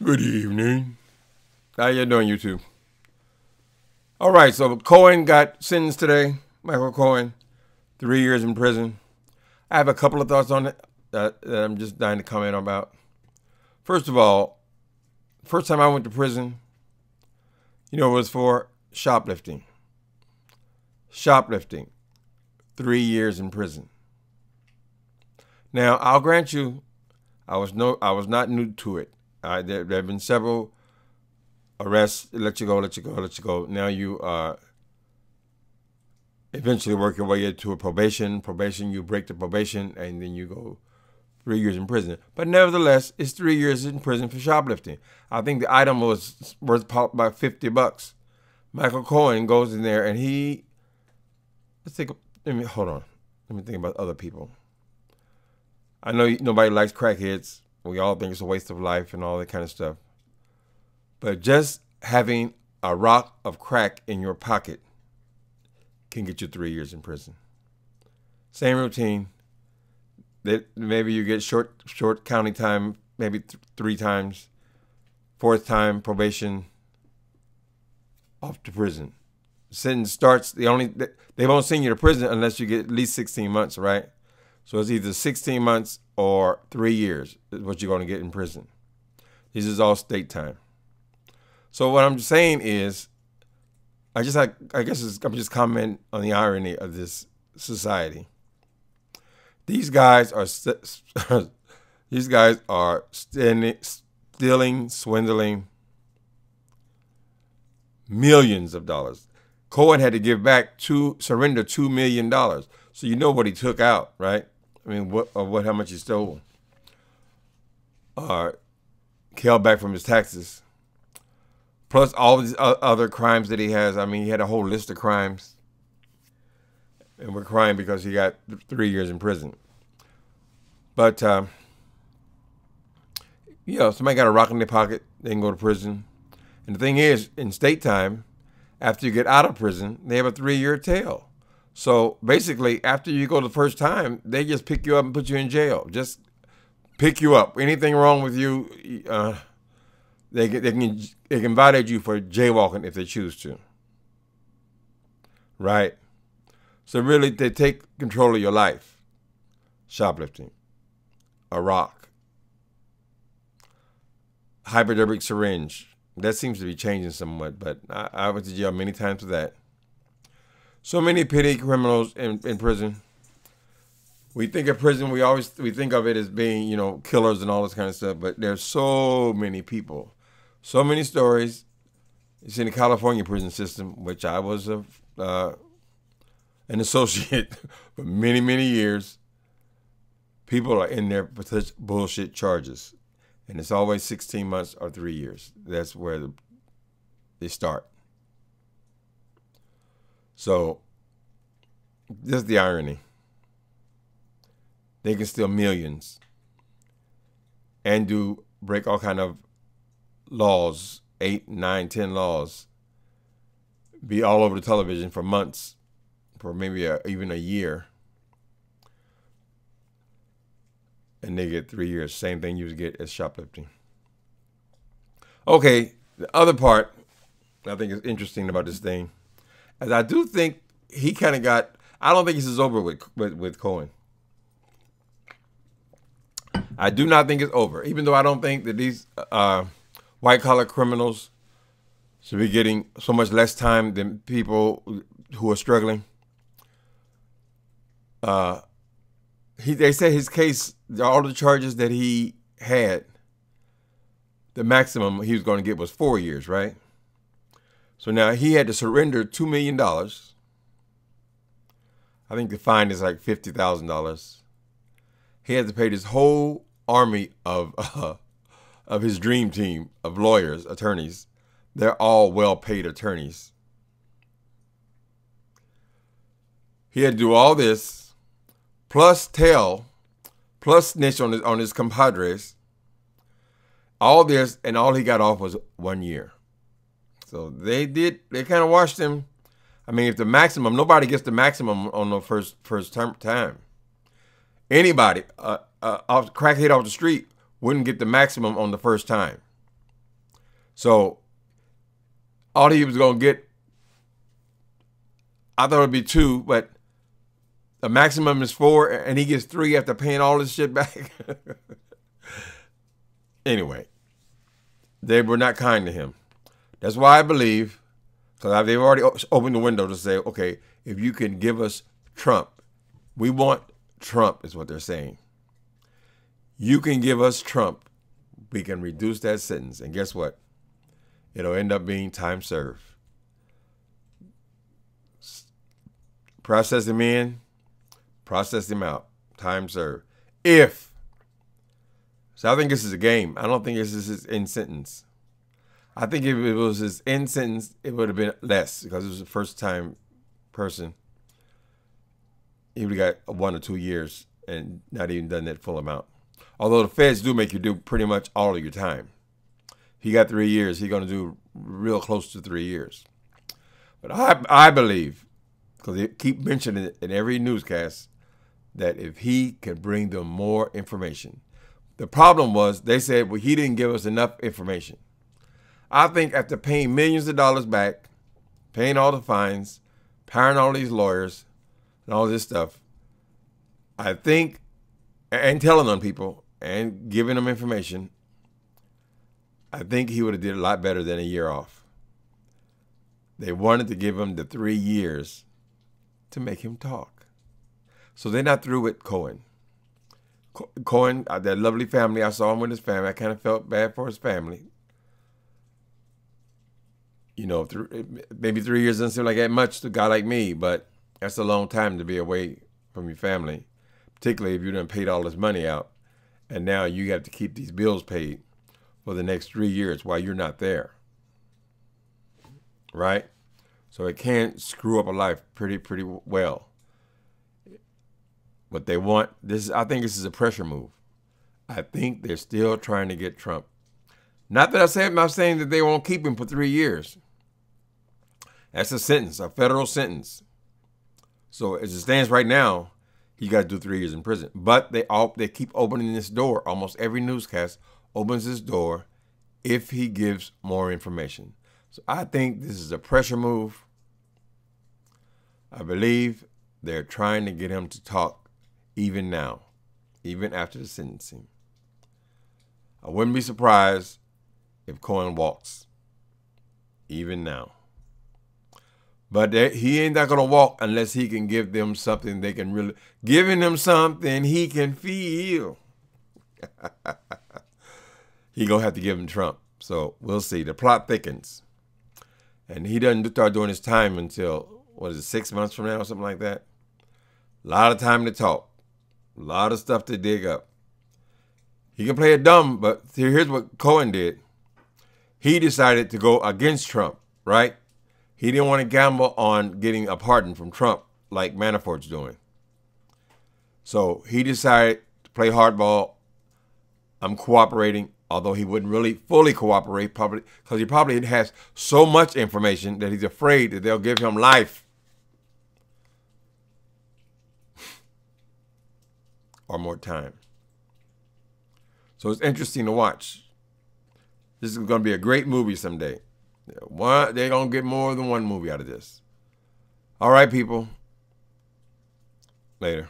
Good evening. How you doing, YouTube? All right, so Cohen got sentenced today. Michael Cohen, 3 years in prison. I have a couple of thoughts on it that I'm just dying to comment about. First of all, first time I went to prison, you know what it was for? Shoplifting. Shoplifting. 3 years in prison. Now, I'll grant you, I was not new to it. There have been several arrests, let you go. Now you eventually work your way into a probation. You break the probation, and then you go 3 years in prison. But nevertheless, it's 3 years in prison for shoplifting. I think the item was worth about $50. Michael Cohen goes in there, and hold on. Let me think about other people. I know nobody likes crackheads. We all think it's a waste of life and all that kind of stuff. But just having a rock of crack in your pocket can get you 3 years in prison. Same routine. Maybe you get short county time, maybe 3 times. 4th time, probation, off to prison. Sentence starts, they won't send you to prison unless you get at least 16 months, right? So it's either 16 months or 3 years is what you're going to get in prison. This is all state time. So what I'm saying is, I'm just commenting on the irony of this society. These guys are stealing, swindling millions of dollars. Cohen had to surrender $2 million. So you know what he took out, right? I mean, how much he stole. Held back from his taxes. Plus all these other crimes that he has. I mean, he had a whole list of crimes. And we're crying because he got 3 years in prison. But, somebody got a rock in their pocket, they can go to prison. And the thing is, in state time, after you get out of prison, they have a 3-year tail. So basically, after you go the first time, they just pick you up and put you in jail. Just pick you up. Anything wrong with you, they can violate you for jaywalking if they choose to. Right? So really, they take control of your life. Shoplifting. A rock. Hypodermic syringe. That seems to be changing somewhat, but I went to jail many times for that. So many petty criminals in prison. We think of prison, we think of it as being, killers and all this kind of stuff, but there's so many people, so many stories. It's in the California prison system, which I was an associate for many, many years. People are in there for such bullshit charges, and it's always 16 months or 3 years. That's where they start. So, just the irony. They can steal millions and break all kind of laws, 8, 9, 10 laws, be all over the television for months, for maybe even a year, and they get 3 years. Same thing you would get as shoplifting. Okay, the other part I think is interesting about this thing, as I do think he kind of I don't think this is over with Cohen. I do not think it's over, even though I don't think that these white-collar criminals should be getting so much less time than people who are struggling. They said his case, all the charges that he had, the maximum he was going to get was 4 years, right? So now he had to surrender $2 million. I think the fine is like $50,000. He had to pay this whole army of his dream team of lawyers, attorneys. They're all well-paid attorneys. He had to do all this, plus snitch on his compadres. All this, and all he got off was 1 year. So they kind of washed him. I mean, if the maximum, nobody gets the maximum on the first time. Anybody, crackhead off the street wouldn't get the maximum on the first time. So all he was going to get, I thought it would be 2, but the maximum is 4, and he gets 3 after paying all this shit back. Anyway, they were not kind to him. That's why I believe, because they've already opened the window to say, okay, if you can give us Trump, we want Trump, is what they're saying. You can give us Trump, we can reduce that sentence. And guess what? It'll end up being time served. Process him in, process him out, time served. So I think this is a game. I don't think this is his end sentence. I think if it was his end sentence, it would have been less because it was a first-time person. He would have got 1 or 2 years and not even done that full amount. Although the feds do make you do pretty much all of your time. He got 3 years. He's going to do real close to 3 years. But I believe, because they keep mentioning it in every newscast, that if he can bring them more information. The problem was they said, well, he didn't give us enough information. I think after paying millions of dollars back, paying all the fines, hiring all these lawyers, and all this stuff, I think, and telling on people and giving them information, I think he would have did a lot better than a year off. They wanted to give him the 3 years to make him talk. So they're not through with Cohen. Cohen, that lovely family, I saw him with his family. I kind of felt bad for his family. You know, maybe 3 years doesn't seem like that much to a guy like me, but that's a long time to be away from your family, particularly if you done paid all this money out, and now you have to keep these bills paid for the next 3 years while you're not there, right? So it can screw up a life pretty well. What they want, I think this is a pressure move. I think they're still trying to get Trump. Not that I'm not saying that they won't keep him for 3 years. That's a sentence, a federal sentence. So as it stands right now, he got to do 3 years in prison. But they keep opening this door. Almost every newscast opens this door if he gives more information. So I think this is a pressure move. I believe they're trying to get him to talk even now, even after the sentencing. I wouldn't be surprised if Cohen walks, even now. But he ain't not going to walk unless he can give them something they can really, giving them something he can feel. He going to have to give him Trump. So we'll see. The plot thickens. And he doesn't start doing his time until, 6 months from now or something like that? A lot of time to talk. A lot of stuff to dig up. He can play it dumb, but here's what Cohen did. He decided to go against Trump, right? He didn't want to gamble on getting a pardon from Trump like Manafort's doing. So he decided to play hardball. I'm cooperating, although he wouldn't really fully cooperate, probably because he probably has so much information that he's afraid that they'll give him life. Or more time. So it's interesting to watch. This is going to be a great movie someday. They're going to get more than one movie out of this. All right, people. Later.